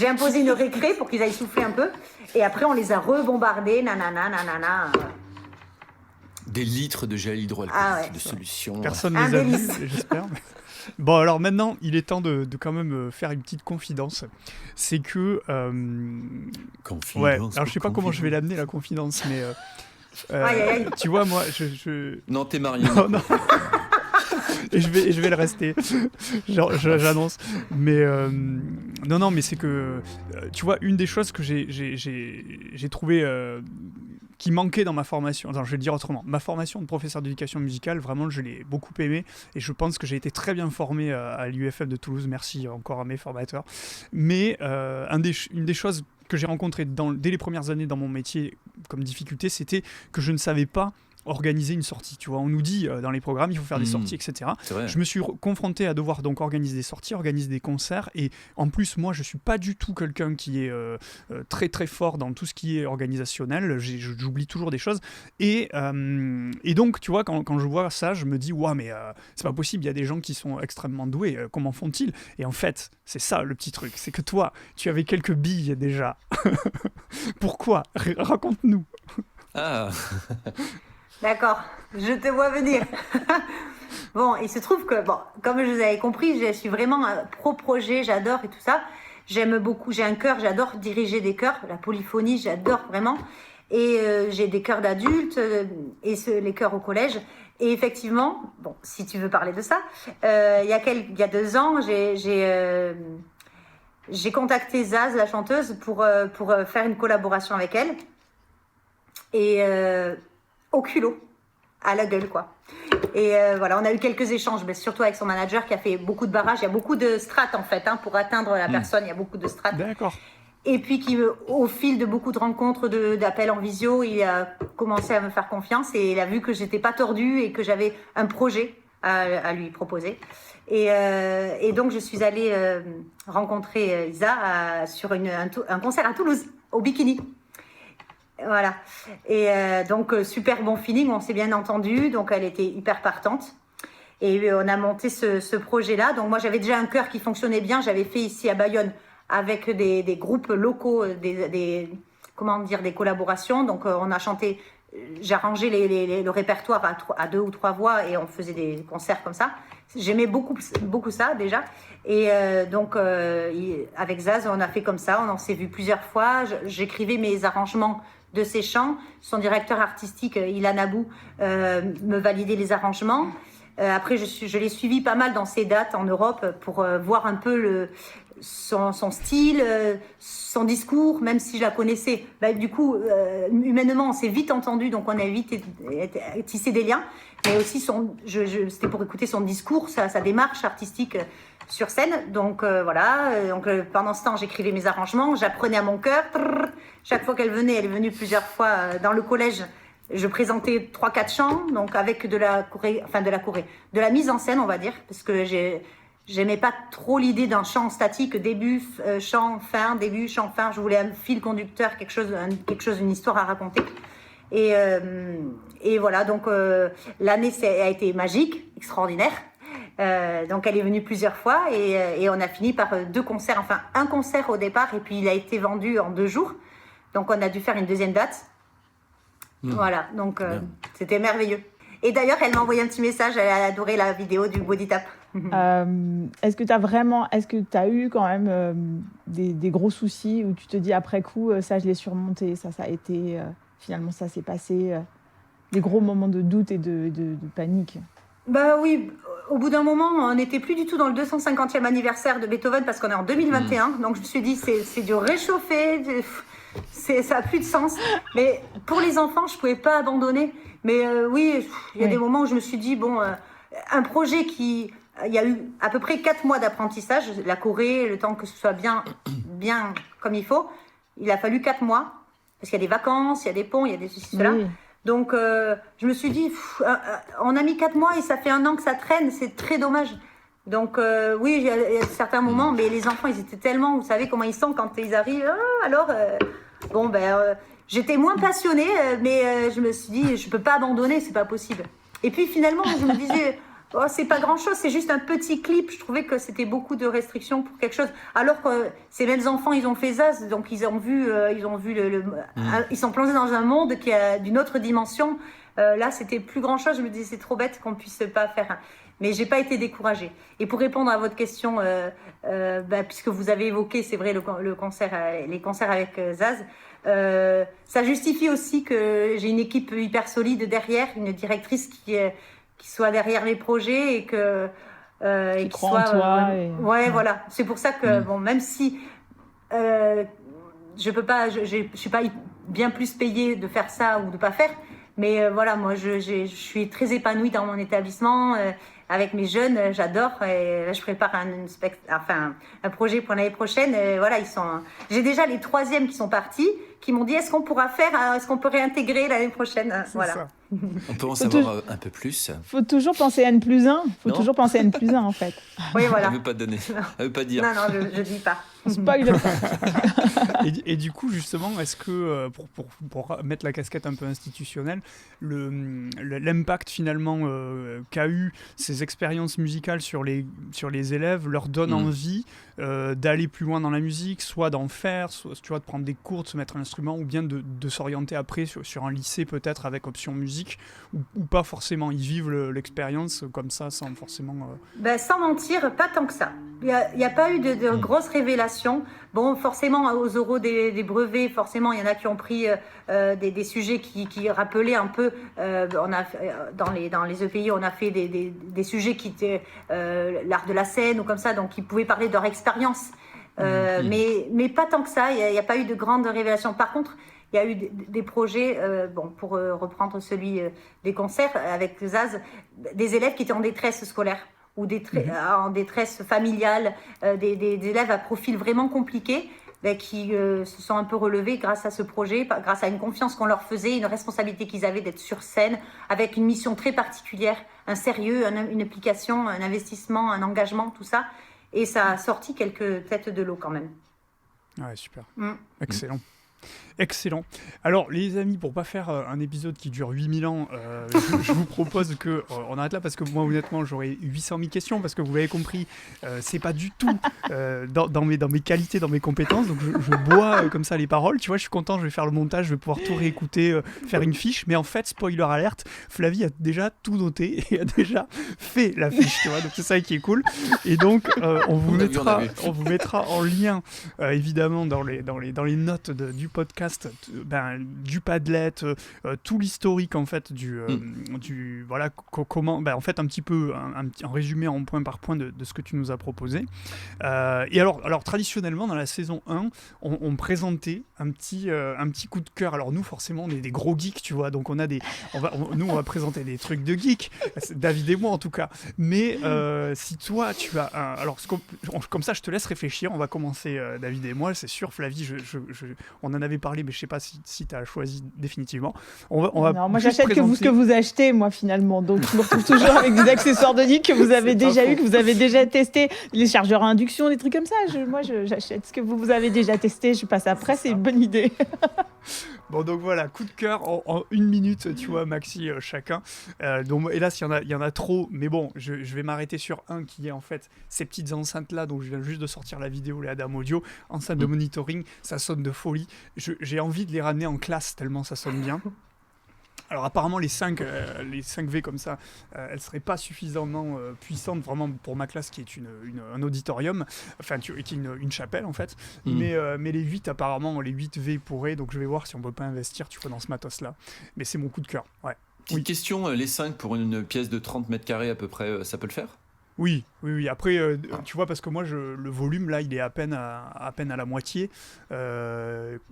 D: imposé une récré pour qu'ils aillent souffler un peu. Et après, on les a rebombardés, nanana.
C: Des litres de gel hydroalcoolique, de solution.
A: Personne ne les a vus, j'espère. Bon, alors maintenant, il est temps de quand même faire une petite confidence. C'est que...
C: Confidence.
A: Ouais, alors je sais pas comment je vais l'amener, la confidence, mais... tu vois, moi,
C: Non, t'es marié.
A: Non. Et je vais le rester, j'annonce. Mais non, mais c'est que, tu vois, une des choses que j'ai trouvé qui manquait dans ma formation, attends, je vais le dire autrement, ma formation de professeur d'éducation musicale, vraiment, je l'ai beaucoup aimée, et je pense que j'ai été très bien formé à l'UFM de Toulouse, merci encore à mes formateurs. Mais une des choses que j'ai rencontrées dès les premières années dans mon métier comme difficulté, c'était que je ne savais pas organiser une sortie, tu vois, on nous dit dans les programmes il faut faire des sorties, etc. Je me suis confronté à devoir donc organiser des sorties, organiser des concerts, et en plus moi je suis pas du tout quelqu'un qui est très très fort dans tout ce qui est organisationnel, j'oublie toujours des choses, et donc tu vois quand je vois ça je me dis waouh, mais c'est pas possible, il y a des gens qui sont extrêmement doués, comment font-ils? Et en fait c'est ça le petit truc, c'est que toi tu avais quelques billes déjà. Pourquoi? Raconte-nous.
D: D'accord, je te vois venir. Bon, il se trouve que, comme je vous avais compris, je suis vraiment pro-projet, j'adore et tout ça. J'aime beaucoup, j'ai un chœur, j'adore diriger des chœurs, la polyphonie, j'adore vraiment. Et j'ai des chœurs d'adultes et les chœurs au collège. Et effectivement, si tu veux parler de ça, il y a 2 ans, j'ai contacté Zaz, la chanteuse, pour faire une collaboration avec elle. Et... au culot, à la gueule, quoi. Et voilà, on a eu quelques échanges, mais surtout avec son manager qui a fait beaucoup de barrages. Il y a beaucoup de strates, en fait, pour atteindre la personne. Il y a beaucoup de strates.
A: D'accord.
D: Et puis, au fil de beaucoup de rencontres, d'appels en visio, il a commencé à me faire confiance et il a vu que j'étais pas tordue et que j'avais un projet à lui proposer. Et donc, je suis allée rencontrer Isa sur un concert à Toulouse, au Bikini. Voilà. Et donc, super bon feeling, on s'est bien entendu. Donc, elle était hyper partante. Et on a monté ce projet-là. Donc, moi, j'avais déjà un chœur qui fonctionnait bien. J'avais fait ici à Bayonne avec des groupes locaux, des collaborations. Donc, on a chanté, j'ai arrangé le répertoire à 2 ou 3 voix et on faisait des concerts comme ça. J'aimais beaucoup, beaucoup ça déjà. Et donc, avec Zaz, on a fait comme ça. On s'est vu plusieurs fois. J'écrivais mes arrangements de ses chants. Son directeur artistique, Ilan Abou, me validait les arrangements. Après, je l'ai suivi pas mal dans ses dates en Europe pour voir un peu son style, son discours, même si je la connaissais. Du coup, humainement, on s'est vite entendu, donc on a vite tissé des liens. Mais aussi, c'était pour écouter son discours, sa démarche artistique sur scène. Donc voilà. Donc pendant ce temps, j'écrivais mes arrangements, j'apprenais à mon cœur. Chaque fois qu'elle venait, elle est venue plusieurs fois dans le collège. Je présentais 3-4 chants, donc avec de la mise en scène, on va dire, parce que j'aimais pas trop l'idée d'un chant statique, début, chant, fin, début, chant, fin. Je voulais un fil conducteur, quelque chose, une histoire à raconter. Et voilà, donc l'année a été magique, extraordinaire. Donc elle est venue plusieurs fois et on a fini par 2 concerts, enfin un concert au départ et puis il a été vendu en 2 jours. Donc on a dû faire une 2e date. Voilà, donc c'était merveilleux. Et d'ailleurs, elle m'a envoyé un petit message, elle a adoré la vidéo du body tap.
B: Est-ce que tu as eu quand même des gros soucis où tu te dis après coup, ça je l'ai surmonté, ça a été, finalement ça s'est passé, des gros moments de doute et de panique? Bah
D: oui, au bout d'un moment, on n'était plus du tout dans le 250e anniversaire de Beethoven parce qu'on est en 2021, donc je me suis dit c'est du réchauffé. ça a plus de sens. Mais pour les enfants, je pouvais pas abandonner. Mais oui, il y a des moments où je me suis dit, bon, un projet il y a eu à peu près 4 mois d'apprentissage, la Corée, le temps que ce soit bien comme il faut. Il a fallu 4 mois, parce qu'il y a des vacances, il y a des ponts, il y a des ceci, cela. Oui. Donc, je me suis dit, on a mis 4 mois et ça fait 1 an que ça traîne, c'est très dommage. Donc, oui, il y a certains moments, mais les enfants, ils étaient tellement, vous savez comment ils sont quand ils arrivent. J'étais moins passionnée, mais je me suis dit, je peux pas abandonner, c'est pas possible. Et puis finalement, je me disais, c'est pas grand-chose, c'est juste un petit clip. Je trouvais que c'était beaucoup de restrictions pour quelque chose. Alors que ces mêmes enfants, ils ont fait Zaz, donc ils sont plongés dans un monde qui est d'une autre dimension. Là, c'était plus grand-chose. Je me disais, c'est trop bête qu'on puisse pas faire. Mais j'ai pas été découragée. Et pour répondre à votre question, puisque vous avez évoqué, c'est vrai, les concerts avec Zaz, ça justifie aussi que j'ai une équipe hyper solide derrière, une directrice qui soit derrière les projets et qui
B: croit en toi.
D: Ouais, voilà. C'est pour ça que même si je peux pas, je suis pas bien plus payée de faire ça ou de pas faire, mais voilà, moi je suis très épanouie dans mon établissement. Avec mes jeunes, j'adore. Et là, je prépare un projet pour l'année prochaine. Et voilà, j'ai déjà les 3e qui sont partis, qui m'ont dit est-ce qu'on peut réintégrer l'année prochaine. Voilà.
C: On peut en savoir un peu plus.
B: Faut toujours penser à N+1. Faut toujours penser à N+1 en fait.
D: Oui, voilà.
C: Elle veut pas donner. Elle veut pas dire.
D: Non, je dis pas.
B: Spoil pas.
A: Et du coup, justement, est-ce que, pour mettre la casquette un peu institutionnelle, l'impact finalement qu'a eu ces expériences musicales sur les élèves leur donne envie d'aller plus loin dans la musique, soit d'en faire, soit tu vois, de prendre des cours, de se mettre un instrument, ou bien de s'orienter après sur un lycée peut-être avec option musique, ou pas forcément. Ils vivent l'expérience comme ça sans forcément...
D: Sans mentir, pas tant que ça. Il n'y a pas eu de grosses révélations. Bon, forcément, aux oraux des brevets, forcément, il y en a qui ont pris des sujets qui rappelaient un peu... dans les EPI, on a fait des sujets qui étaient l'art de la scène ou comme ça, donc ils pouvaient parler de leur expérience. Mais pas tant que ça, il n'y a pas eu de grandes révélations. Par contre, il y a eu des projets, pour reprendre celui des concerts avec Zaz, des élèves qui étaient en détresse scolaire ou en détresse familiale, des élèves à profil vraiment compliqué, qui se sont un peu relevés grâce à ce projet, grâce à une confiance qu'on leur faisait, une responsabilité qu'ils avaient d'être sur scène, avec une mission très particulière, un sérieux, une application, un investissement, un engagement, tout ça. Et ça a sorti quelques têtes de l'eau quand même.
A: Ouais, super. Excellent. Excellent. Alors, les amis, pour pas faire un épisode qui dure 8000 ans, je vous propose qu'on arrête là, parce que moi, honnêtement, j'aurais 800 000 questions, parce que vous l'avez compris, c'est pas du tout dans mes qualités, dans mes compétences, donc je bois comme ça les paroles, tu vois, je suis content, je vais faire le montage, je vais pouvoir tout réécouter, faire une fiche, mais en fait, spoiler alerte, Flavie a déjà tout noté et a déjà fait la fiche, tu vois, donc c'est ça qui est cool. Et donc, on vous mettra en lien, évidemment, dans les notes du podcast, du Padlet, tout l'historique en fait voilà comment, en fait un petit peu un résumé en point par point de ce que tu nous as proposé. Et alors traditionnellement dans la saison 1 on présentait un petit coup de cœur. Alors nous forcément on est des gros geeks, tu vois, donc on va présenter des trucs de geeks, David et moi en tout cas, mais si toi tu as alors comme ça je te laisse réfléchir, on va commencer David et moi, c'est sûr. Flavie, on en avait parlé, mais je sais pas si tu as choisi définitivement.
B: Non, moi j'achète ce que vous achetez, moi finalement. Donc je me retrouve toujours avec des accessoires de geek que vous avez déjà eu, que vous avez déjà testé, les chargeurs à induction, des trucs comme ça. Moi j'achète ce que vous avez déjà testé, je passe après, c'est une bonne idée.
A: Bon, donc voilà, coup de cœur en 1 minute, tu vois, maxi chacun. Donc hélas, il y en a trop, mais bon, je vais m'arrêter sur un qui est en fait ces petites enceintes-là, dont je viens juste de sortir la vidéo, les Adam Audio, enceintes de monitoring, ça sonne de folie. J'ai envie de les ramener en classe tellement ça sonne bien. Alors apparemment les 5V comme ça, elles ne seraient pas suffisamment puissantes vraiment pour ma classe qui est un auditorium, enfin qui est une chapelle en fait, mais les 8 apparemment, les 8V pourraient, donc je vais voir si on ne peut pas investir, tu vois, dans ce matos là, mais c'est mon coup de cœur. Ouais.
C: Petite question, les 5 pour une pièce de 30 mètres carrés à peu près, ça peut le faire ?
A: Oui. Après, tu vois, parce que moi, le volume, là, il est à peine à la moitié.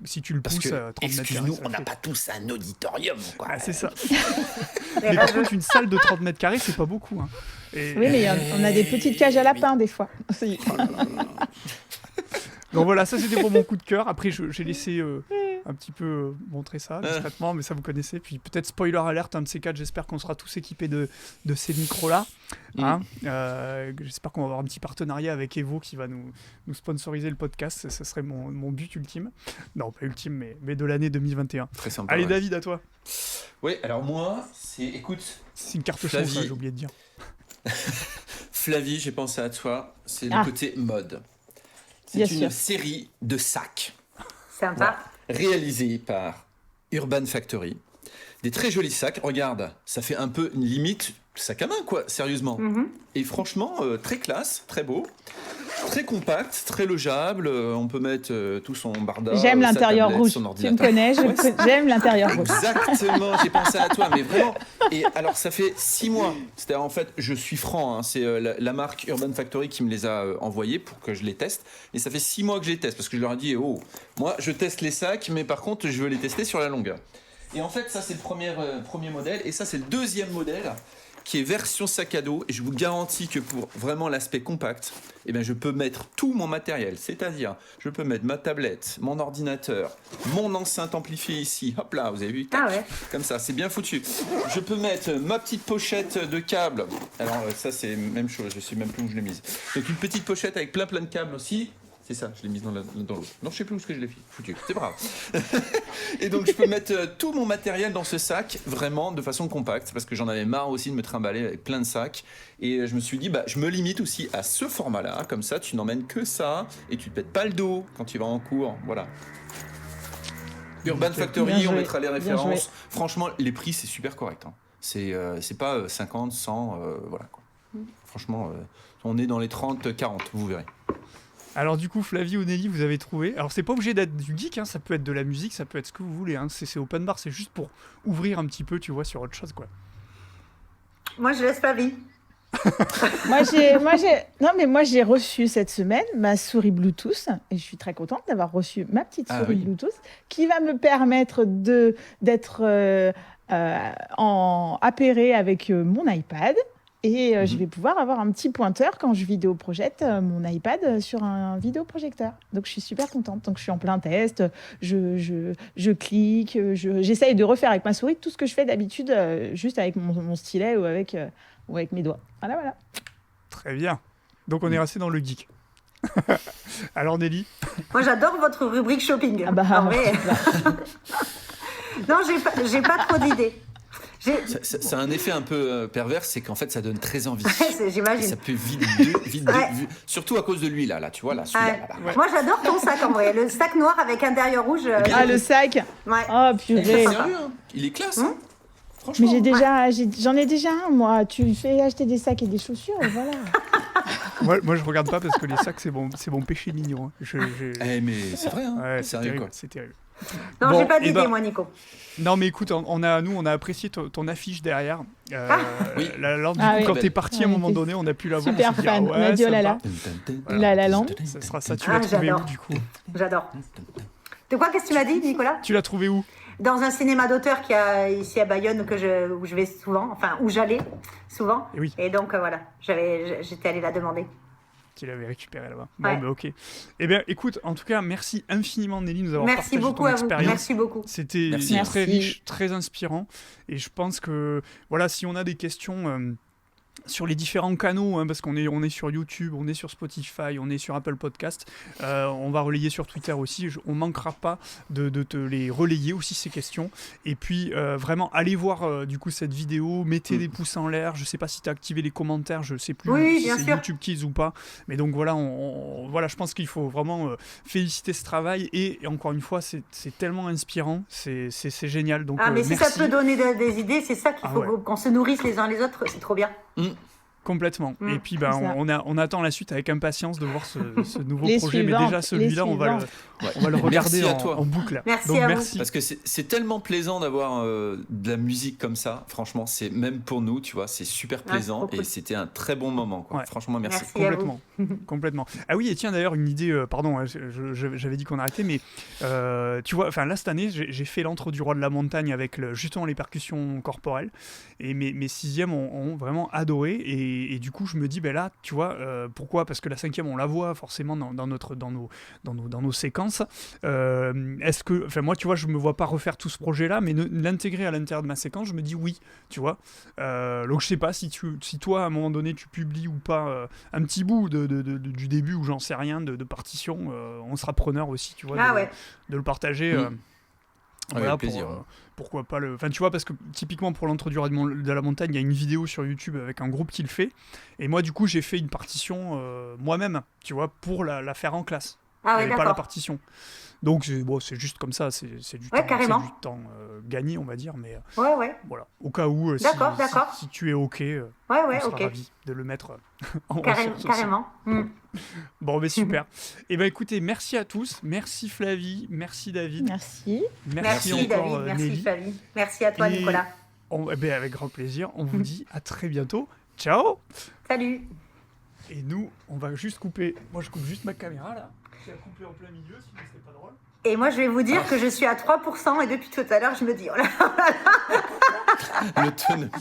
A: Si tu le pousses à 30 mètres carrés...
C: Excuse-nous, on n'a pas tous un auditorium, quoi.
A: Ah, c'est ça. Mais par contre, une salle de 30 mètres carrés, c'est pas beaucoup. Hein.
B: Oui, mais on a des petites cages à lapins, des fois.
A: Donc voilà, ça c'était pour mon coup de cœur. Après, j'ai laissé un petit peu montrer ça discrètement, mais ça vous connaissez. Puis peut-être spoiler alert, un de ces quatre, j'espère qu'on sera tous équipés de ces micros-là. Hein. J'espère qu'on va avoir un petit partenariat avec Evo qui va nous sponsoriser le podcast. Ça serait mon but ultime. Non, pas ultime, mais de l'année 2021.
C: Très sympa.
A: Allez, David, à toi.
C: Oui, alors moi, écoute...
A: C'est une carte chance, j'ai oublié de dire.
C: Flavie, j'ai pensé à toi. C'est le côté mode. C'est une série de sacs.
D: Sympa.
C: Réalisée par Urban Factory. Des très jolis sacs. Regarde, ça fait un peu une limite sac à main, quoi, sérieusement. Et franchement, très classe, très beau. Très compact, très logeable. On peut mettre tout son barda.
B: J'aime l'intérieur rouge. Tu me connais, j'aime l'intérieur rouge.
C: Exactement, j'ai pensé à toi, mais vraiment. Et alors, ça fait 6 mois. C'est-à-dire, en fait, je suis franc. Hein, c'est la marque Urban Factory qui me les a envoyés pour que je les teste. Et ça fait 6 mois que je les teste parce que je leur ai dit, moi, je teste les sacs, mais par contre, je veux les tester sur la longueur. Et en fait, ça, c'est le premier modèle. Et ça, c'est le deuxième modèle, qui est version sac à dos, et je vous garantis que pour vraiment l'aspect compact, eh bien, je peux mettre tout mon matériel, c'est-à-dire je peux mettre ma tablette, mon ordinateur, mon enceinte amplifiée ici, hop là, vous avez vu, comme ça, c'est bien foutu. Je peux mettre ma petite pochette de câbles, alors ça c'est même chose, je sais même plus où je l'ai mise. Donc une petite pochette avec plein de câbles aussi. C'est ça, je l'ai mise dans l'autre. Non, je sais plus où je l'ai foutu. C'est pas grave. Et donc, je peux mettre tout mon matériel dans ce sac, vraiment, de façon compacte, parce que j'en avais marre aussi de me trimballer avec plein de sacs. Et je me suis dit, je me limite aussi à ce format-là. Comme ça, tu n'emmènes que ça, et tu te pètes pas le dos quand tu vas en cours. Voilà. Urban Factory, on mettra les références. Franchement, les prix, c'est super correct. Hein. C'est pas 50, 100, voilà. Quoi. Franchement, on est dans les 30, 40, vous verrez.
A: Alors du coup, Flavie ou Nelly, vous avez trouvé. Alors c'est pas obligé d'être du geek, hein, ça peut être de la musique, ça peut être ce que vous voulez. Hein. C'est open bar, c'est juste pour ouvrir un petit peu, tu vois, sur autre chose, quoi.
D: Moi, je laisse Flavie.
B: moi j'ai reçu cette semaine ma souris Bluetooth et je suis très contente d'avoir reçu ma petite souris Bluetooth qui va me permettre d'être en appairé avec mon iPad. Et je vais pouvoir avoir un petit pointeur quand je vidéoprojette mon iPad sur un vidéoprojecteur. Donc, je suis super contente. Donc, je suis en plein test. Je clique. J'essaye de refaire avec ma souris tout ce que je fais d'habitude, juste avec mon stylet ou avec mes doigts. Voilà.
A: Très bien. Donc, on est resté dans le geek. Alors, Nelly ?
D: Moi, j'adore votre rubrique shopping.
B: Ah bah,
D: non, j'ai pas trop d'idées.
C: Ça a un effet un peu pervers, c'est qu'en fait ça donne très envie.
D: J'imagine.
C: Ça peut vite surtout à cause de lui là, tu vois là.
D: Moi j'adore ton sac en vrai, le sac noir avec un derrière rouge.
B: Le sac.
D: Ouais.
B: Oh purée.
C: Sérieux, hein. Il est classe. Hein. Franchement.
B: Mais j'en ai déjà un moi. Tu fais acheter des sacs et des chaussures et voilà.
A: moi je regarde pas parce que les sacs c'est bon péché mignon. Hein.
C: Mais c'est vrai. Hein.
A: Ouais,
C: c'est terrible.
A: C'est terrible.
D: Non, j'ai pas d'idée, moi, Nico.
A: Non, mais écoute, on a apprécié ton affiche derrière.
C: Oui.
A: Quand t'es parti à un moment donné, on a pu la voir.
B: Super fan. On a dit oh là là. La lampe.
A: Ça sera ça. Tu l'as trouvé où, du coup ?
D: J'adore. De quoi, qu'est-ce que tu m'as dit, Nicolas ?
A: Tu l'as trouvé où ?
D: Dans un cinéma d'auteur qui a ici à Bayonne, où je vais souvent, enfin, où j'allais souvent. Et donc, voilà, j'étais allée la demander.
A: Tu l'avais récupéré là-bas. Bon, bah, ok. Eh bien, écoute, en tout cas, merci infiniment, Nelly, de nous avoir partagé ton expérience.
D: Merci beaucoup.
A: C'était très riche, très inspirant. Et je pense que, voilà, si on a des questions sur les différents canaux, hein, parce qu'on est sur YouTube, on est sur Spotify, on est sur Apple Podcast, on va relayer sur Twitter aussi, on ne manquera pas de te les relayer aussi ces questions, et puis vraiment allez voir du coup cette vidéo, mettez des pouces en l'air, je ne sais pas si tu as activé les commentaires, je ne sais plus si c'est YouTube Kids ou pas, mais donc voilà, voilà je pense qu'il faut vraiment féliciter ce travail, et encore une fois c'est tellement inspirant, c'est génial. Donc,
D: mais si
A: merci.
D: ça peut donner des idées, c'est ça qu'il faut qu'on se nourrisse les uns les autres, c'est trop bien.
A: Complètement. Et puis on attend la suite avec impatience de voir ce nouveau
B: Les
A: projet.
B: suivants,
A: Mais déjà celui-là, on va le regarder en boucle.
D: Merci
A: Donc
D: à
A: merci.
C: Parce que c'est tellement plaisant d'avoir de la musique comme ça. Franchement, c'est même pour nous, tu vois, c'est super plaisant et c'était un très bon moment, quoi.
A: Ouais.
C: Franchement, merci.
A: Complètement. Complètement. Ah oui, et tiens d'ailleurs une idée. Pardon, j'avais dit qu'on arrêtait, mais tu vois, enfin là cette année, j'ai fait l'antre du roi de la montagne avec justement les percussions corporelles. Et mes sixièmes ont vraiment adoré. Et du coup, je me dis, ben là, tu vois, pourquoi ? Parce que la cinquième, on la voit forcément dans nos séquences. Est-ce que, enfin moi, tu vois, je me vois pas refaire tout ce projet-là, mais l'intégrer à l'intérieur de ma séquence, je me dis oui, tu vois. Donc je sais pas si toi, à un moment donné, tu publies ou pas un petit bout du début ou j'en sais rien de partition, on sera preneur aussi, tu vois, de le partager. Voilà,
C: avec plaisir.
A: Pourquoi pas le... Enfin, tu vois, parce que typiquement pour l'entre du roi de la montagne, il y a une vidéo sur YouTube avec un groupe qui le fait. Et moi, du coup, j'ai fait une partition moi-même, tu vois, pour la faire en classe.
D: Ah ouais,
A: pas la partition. Donc, c'est juste comme ça, c'est du temps gagné, on va dire. Mais voilà, au cas où, si tu es OK, on sera ravis de le mettre en ressources aussi.
D: Carrément.
A: Bon, mais super. Et ben écoutez, merci à tous. Merci Flavie, merci David.
B: Merci
A: encore
D: David, merci
A: Nelly.
D: Flavie. Merci à toi Nicolas.
A: Avec grand plaisir, on vous dit à très bientôt. Ciao.
D: Salut.
A: Et nous, on va juste couper. Moi, je coupe juste ma caméra là. Je vais la couper en plein milieu, sinon c'est pas drôle.
D: Et moi, je vais vous dire que je suis à 3% et depuis tout à l'heure, je me dis, oh là là.
C: Le tonne.